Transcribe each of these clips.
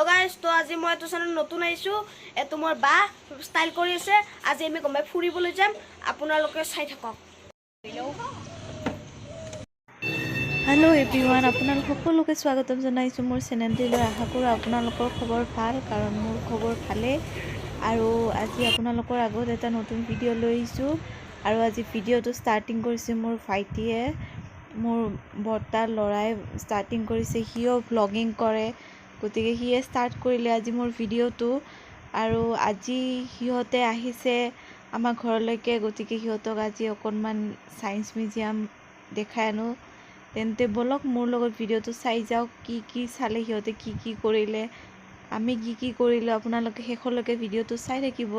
guys তো আজি মই তো চেনেল নতুন আইছো এটো মোৰ বা ষ্টাইল কৰি আছে আজি আমি গমাই ফুৰিবলৈ যাম আপোনালোকে চাই থাকক हेलो एवरीवन আপোনালোক সকলোকে স্বাগতম জনাইছো মোৰ চেনেলটিলৈ আশা কৰো আপোনালোকৰ খবৰ ভাল কাৰণ মোৰ খবৰ ভালে আৰু আজি আপোনালোকৰ আগত এটা নতুন ভিডিও লৈ আহিছো আৰু আজি ভিডিওটো ষ্টাৰ্টিং কৰিছে মোৰ ভাইটিয়ে মোৰ বৰ্তাৰ লৰাই ষ্টাৰ্টিং কৰিছে হিও ব্লগিং কৰে গতিকে হিয়ে ষ্টাৰ্ট কৰিলে আজি মোৰ ভিডিওটো আৰু আজি হিহতে আহিছে আমাৰ ঘৰলৈকে গতিকে হিহতক আজি অকনমান সায়েন্স মিউজিয়াম দেখাই আনো তেন্তে বলক মোৰ লগত ভিডিওটো চাই যাওক কি চালে হিহতে কি কৰিলে আমি কি কৰিলে আপোনালোকে শেষলৈকে ভিডিওটো চাই থাকিব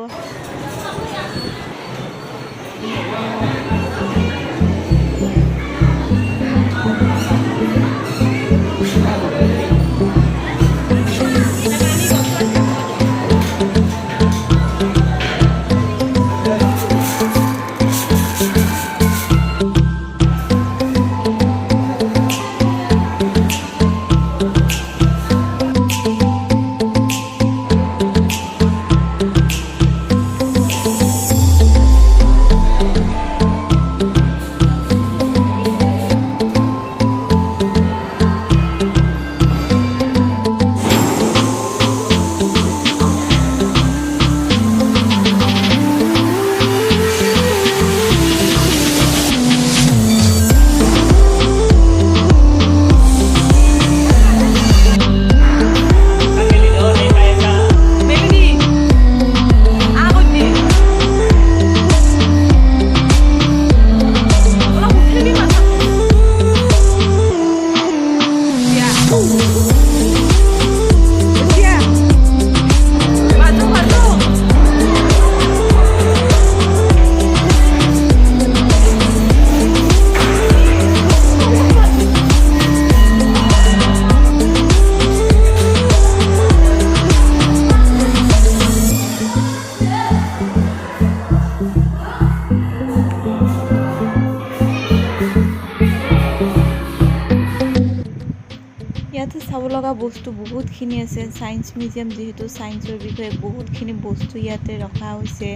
ইয়াতে চাব লগা বস্তু বহুতখিনি আছে সায়েন্স মিউজিয়াম যেহেতু সায়েন্সৰ বিষয়ে বহুতখিনি বস্তু ইয়াতে ৰখা হৈছে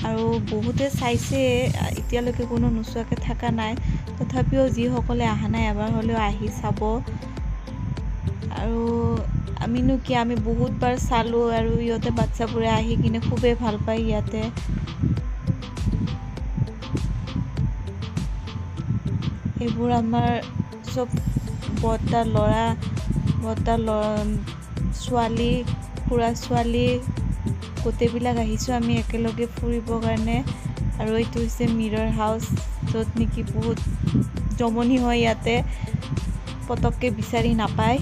আৰু বহুতে চাইছে এতিয়ালৈকে কোনো নোচোৱাকৈ থকা নাই তথাপিও যিসকলে অহা নাই এবাৰ হ'লেও আহি চাব আৰু আমি বহুতবাৰ চালো আৰু ইয়াতে বাচ্চাবোৰে আহি কিনে খুবেই ভাল পায় ইয়াতে এইবোৰ আমাৰ সব বৰ্তাৰ ল'ৰা ছোৱালী খুৰা ছোৱালী গোটেইবিলাক আহিছোঁ আমি একেলগে ফুৰিবৰ কাৰণে আৰু এইটো হৈছে মিৰৰ হাউচ য'ত নেকি বহুত জমনি হয় ইয়াতে পটককৈ বিচাৰি নাপায়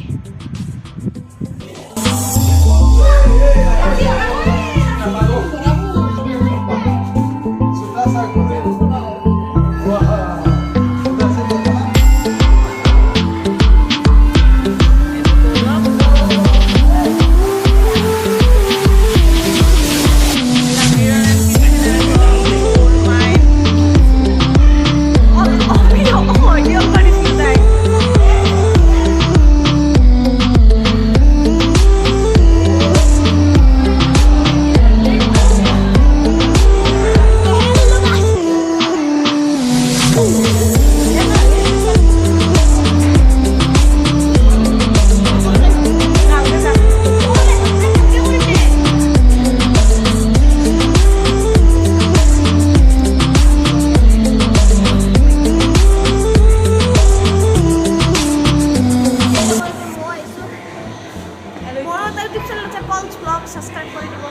সাবস্ক্ৰাইব কৰে দিব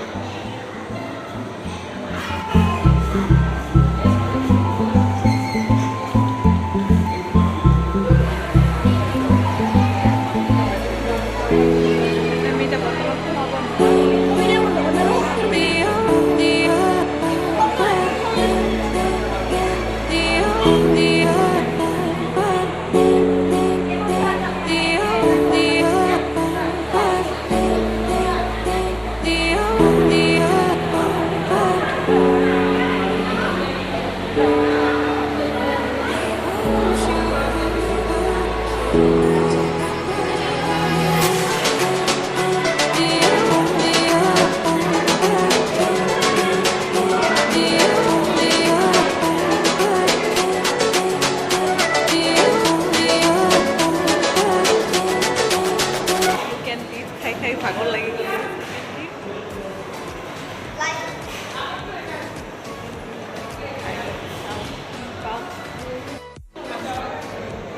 Oh, the খাই খাই ভাগৰ লাগি গ'ল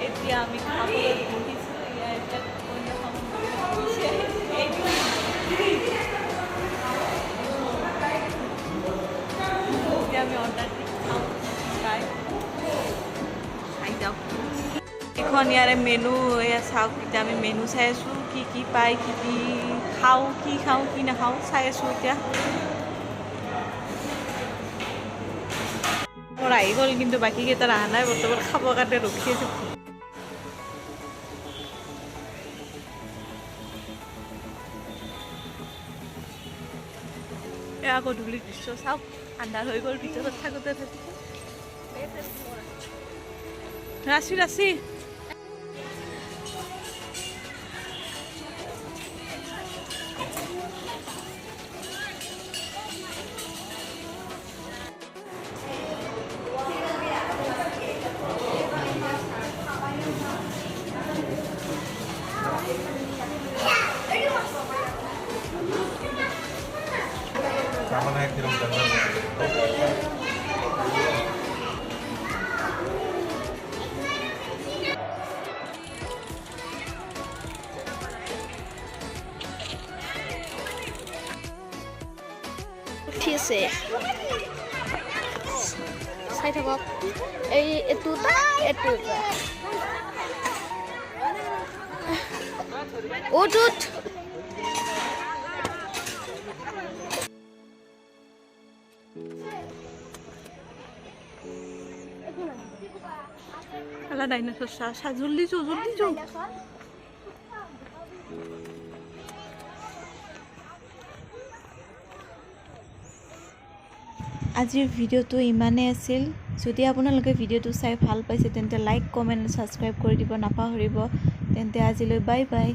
এতিয়া আমি খাবলৈ বহিছোঁ ইয়াৰ এতিয়া এতিয়া আমি অৰ্ডাৰ দি খাওঁ খাই যাওঁ এখন ইয়াৰে মেনু এয়া চাওক এতিয়া আমি মেনু চাই আছোঁ কি কি পায় কি কি খাওঁ কি নাখাওঁ চাই আছোঁ এতিয়া মোৰ আহি গ'ল কিন্তু বাকীকেইটাৰ অহা নাই বৰ্তমান খাবৰ কাৰণে ৰখি আছোঁ এয়া গধূলি দৃশ্য চাওক আন্ধাৰ হৈ গ'ল ভিতৰত থাকোঁতে ৰাচি ৰাচি উঠি আছে চাই থাকক এইটো উঠ খেলা ডাইনাছৰ চাহ জল্দি যাওঁ আজিৰ ভিডিঅ'টো ইমানেই আছিল যদি আপোনালোকে ভিডিঅ'টো চাই ভাল পাইছে তেন্তে লাইক কমেণ্ট ছাবস্ক্ৰাইব কৰি দিব নাপাহৰিব তেন্তে আজিলৈ বাই বাই